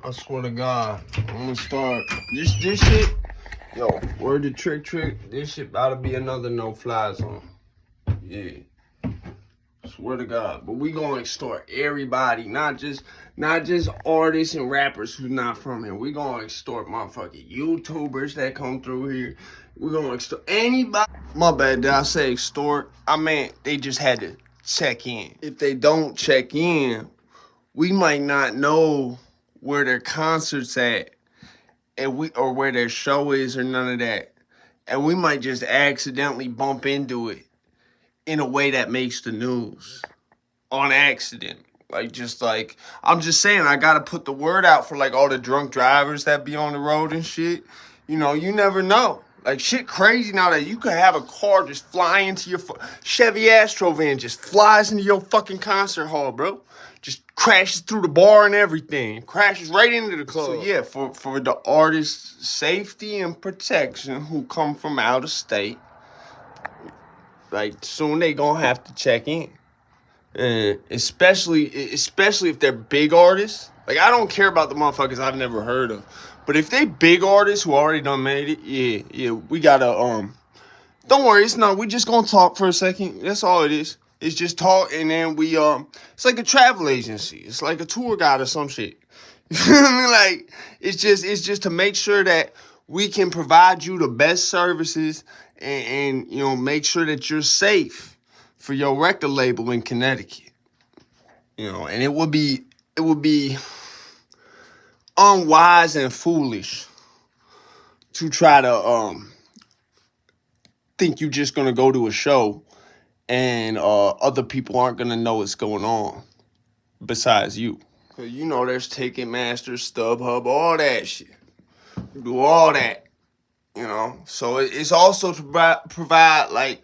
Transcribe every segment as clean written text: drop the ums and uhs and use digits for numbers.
I swear to God, I'm gonna start this shit. Yo, word to trick. This shit about to be another no-fly zone. Yeah, swear to God. But we gonna extort everybody, not just artists and rappers who's not from here. We gonna extort motherfucking YouTubers that come through here. We gonna extort anybody. My bad, did I say extort? I meant they just had to check in. If they don't check in, we might not know where their concert's at, and or where their show is, or none of that. And we might just accidentally bump into it in a way that makes the news on accident. I'm just saying, I gotta put the word out for like all the drunk drivers that be on the road and shit. You know, you never know. Like, shit crazy now that you could have a car just fly into your Chevy Astro van, just flies into your fucking concert hall, bro. Just crashes through the bar and everything. Crashes right into the club. So yeah, for the artists' safety and protection who come from out of state, like, soon they gonna have to check in. And especially if they're big artists. Like, I don't care about the motherfuckers I've never heard of. But if they big artists who already done made it, yeah, we gotta, don't worry, we just gonna talk for a second. That's all it is. It's just talk, and then we, it's like a travel agency. It's like a tour guide or some shit. You feel me? Like, it's just to make sure that we can provide you the best services and you know, make sure that you're safe for your record label in Connecticut. You know, and it would be unwise and foolish to try to think you're just gonna go to a show and other people aren't gonna know what's going on besides you. Cause you know there's Ticketmaster, StubHub, all that shit. You do all that, you know. So it's also to provide like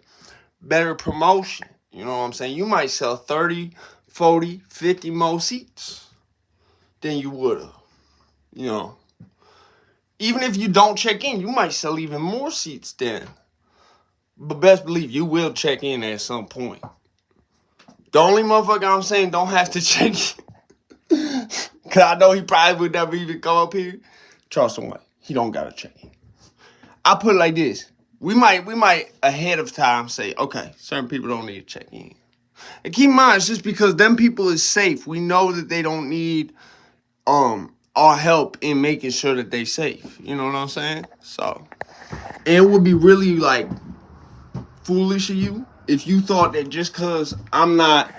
better promotion. You know what I'm saying? You might sell 30, 40, 50 more seats than you would have. You know, even if you don't check in, you might sell even more seats then. But best believe you will check in at some point. The only motherfucker I'm saying don't have to check in, because I know he probably would never even come up here, Charleston White. He don't got to check in. I put it like this. We might ahead of time say, okay, certain people don't need to check in. And keep in mind, it's just because them people is safe. We know that they don't need our help in making sure that they safe. You know what I'm saying? So, it would be really like foolish of you if you thought that just because I'm not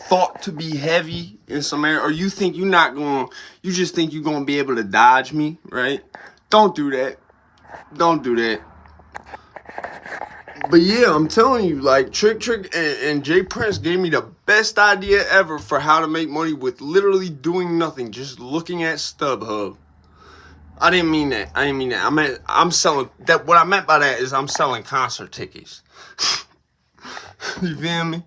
thought to be heavy in some area, or you think you just think you're gonna be able to dodge me, right? Don't do that. Don't do that. But yeah, I'm telling you, like, Trick and Jay Prince gave me the best idea ever for how to make money with literally doing nothing, just looking at StubHub. I didn't mean that. I'm selling that. What I meant by that is I'm selling concert tickets. You feel me?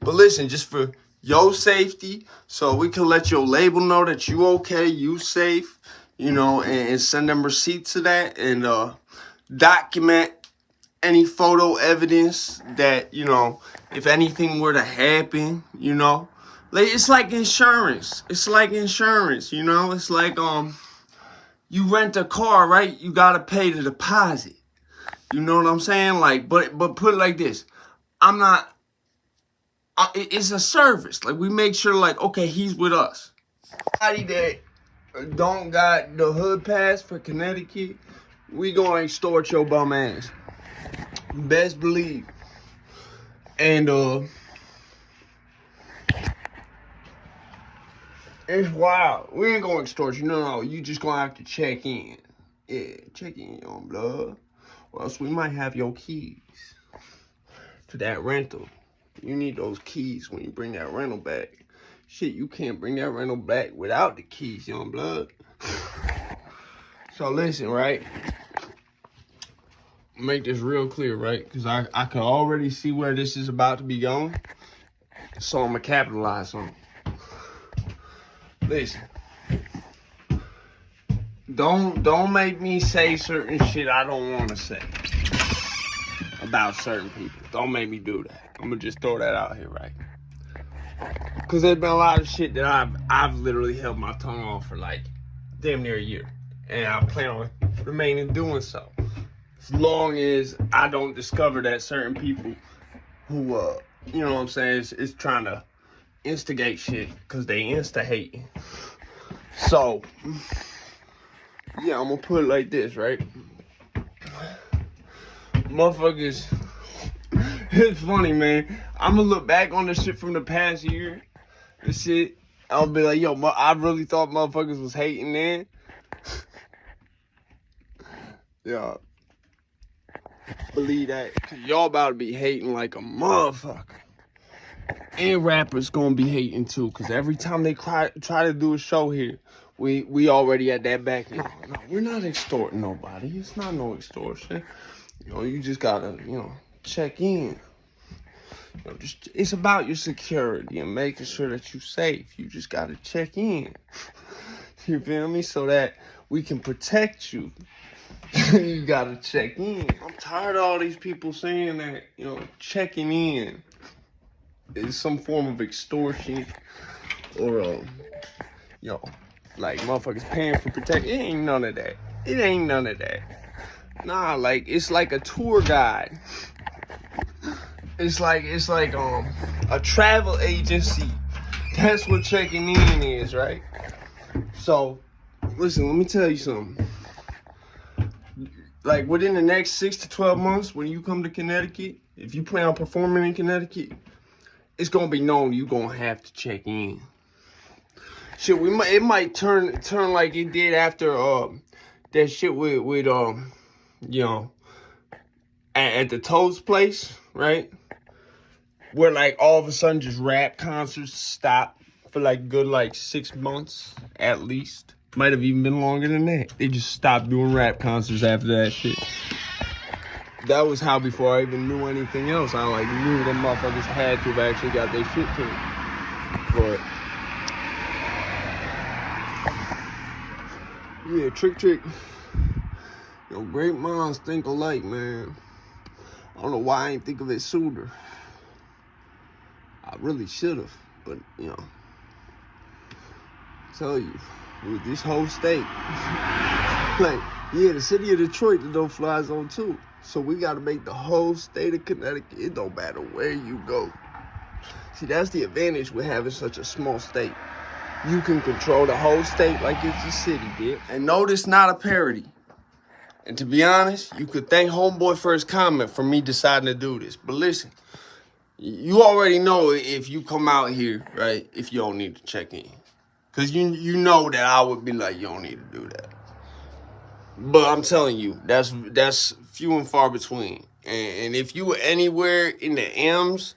But listen, just for your safety, so we can let your label know that you okay, you safe, you know, and send them receipts of that, and document any photo evidence that, you know, if anything were to happen, you know, like, it's like insurance. It's like insurance, you know. It's like you rent a car, right? You gotta pay the deposit. You know what I'm saying? Like, but put it like this. It's a service. Like, we make sure, like, okay, he's with us. Anybody that don't got the hood pass for Connecticut, we gonna extort your bum ass. Best believe. And it's wild. We ain't gonna extort you. No, you just gonna have to check in. Yeah, check in, young blood. Or else we might have your keys to that rental. You need those keys when you bring that rental back. Shit, you can't bring that rental back without the keys, young blood. So listen, right? Make this real clear, right? Because I can already see where this is about to be going. So I'm going to capitalize on it. Listen. Don't make me say certain shit I don't want to say about certain people. Don't make me do that. I'm going to just throw that out here, right? Because there's been a lot of shit that I've literally held my tongue on for like damn near a year. And I plan on remaining doing so. As long as I don't discover that certain people who, you know what I'm saying, is trying to instigate shit because they insta-hate. So, yeah, I'm gonna put it like this, right? Motherfuckers, it's funny, man. I'm gonna look back on the shit from the past year. This shit, I'll be like, yo, I really thought motherfuckers was hating then. Yeah. Believe that. Cause y'all about to be hating like a motherfucker. And rappers gonna be hating too. Cause every time they try to do a show here, we already at that back end. No, we're not extorting nobody. It's not no extortion. You know, you just gotta, you know, check in. You know, it's about your security and making sure that you're safe. You just gotta check in. You feel me? So that we can protect you. You gotta check in. I'm tired of all these people saying that, you know, checking in is some form of extortion or, you know, like motherfuckers paying for protection. It ain't none of that. It ain't none of that. Nah, like, it's like a tour guide. It's like a travel agency. That's what checking in is, right? So, listen, let me tell you something. Like, within the next 6 to 12 months, when you come to Connecticut, if you plan on performing in Connecticut, it's gonna be known you're gonna have to check in. Shit, it might turn like it did after that shit with you know, at the Toast place, right? Where like all of a sudden just rap concerts stopped for like good like 6 months at least. Might have even been longer than that. They just stopped doing rap concerts after that shit. That was how before I even knew anything else, I like knew them motherfuckers had to have actually got their shit to it. But yeah, trick. Yo, great minds think alike, man. I don't know why I ain't think of it sooner. I really should have, but you know, tell you, with this whole state, like, yeah, the city of Detroit, the no-fly zone too. So we got to make the whole state of Connecticut. It don't matter where you go. See, that's the advantage with having such a small state. You can control the whole state like it's a city, bitch. And no, this not a parody. And to be honest, you could thank Homeboy for his comment for me deciding to do this. But listen, you already know if you come out here, right, if you don't need to check in. Because you know that I would be like, you don't need to do that. But I'm telling you, that's few and far between. And if you were anywhere in the M's,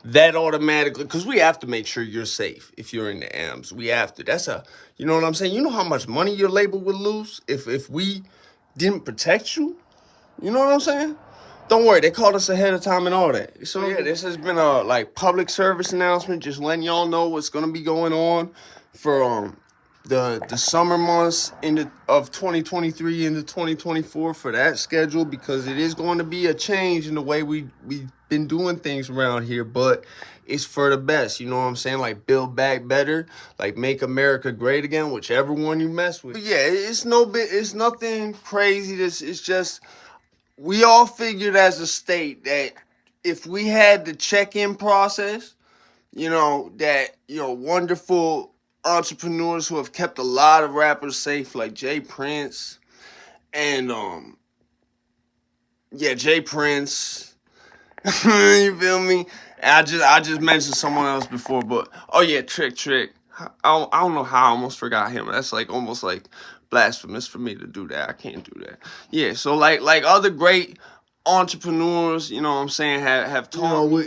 that automatically, because we have to make sure you're safe if you're in the M's. We have to. You know what I'm saying? You know how much money your label would lose if we didn't protect you? You know what I'm saying? Don't worry, they called us ahead of time and all that. So yeah, this has been a like public service announcement, just letting y'all know what's gonna be going on for the summer months of 2023 into 2024 for that schedule, because it is going to be a change in the way we've been doing things around here, but it's for the best. You know what I'm saying? Like build back better, like make America great again, whichever one you mess with. But yeah, it's nothing crazy. It's just we all figured as a state that if we had the check-in process, you know, that, you know, wonderful entrepreneurs who have kept a lot of rappers safe, like Jay Prince and Jay Prince. You feel me? I just mentioned someone else before, but oh yeah, Trick. I don't know how I almost forgot him. That's like almost like blasphemous for me to do that. I can't do that. Yeah, so like other great entrepreneurs, you know what I'm saying, have taught me.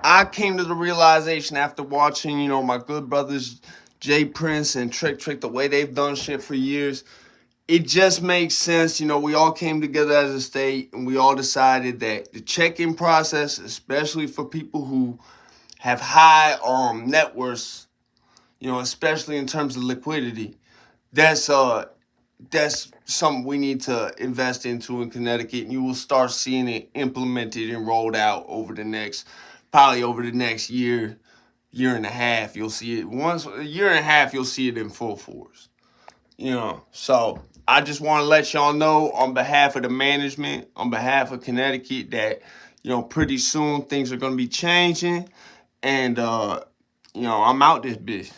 I came to the realization after watching, you know, my good brothers Jay Prince and Trick, the way they've done shit for years. It just makes sense. You know, we all came together as a state and we all decided that the check-in process, especially for people who have high net worths, you know, especially in terms of liquidity, that's something we need to invest into in Connecticut, and you will start seeing it implemented and rolled out over the next year and a half. You'll see it a year and a half, you'll see it in full force. You know, so I just want to let y'all know on behalf of the management, on behalf of Connecticut, that, you know, pretty soon things are going to be changing. And, you know, I'm out this bitch.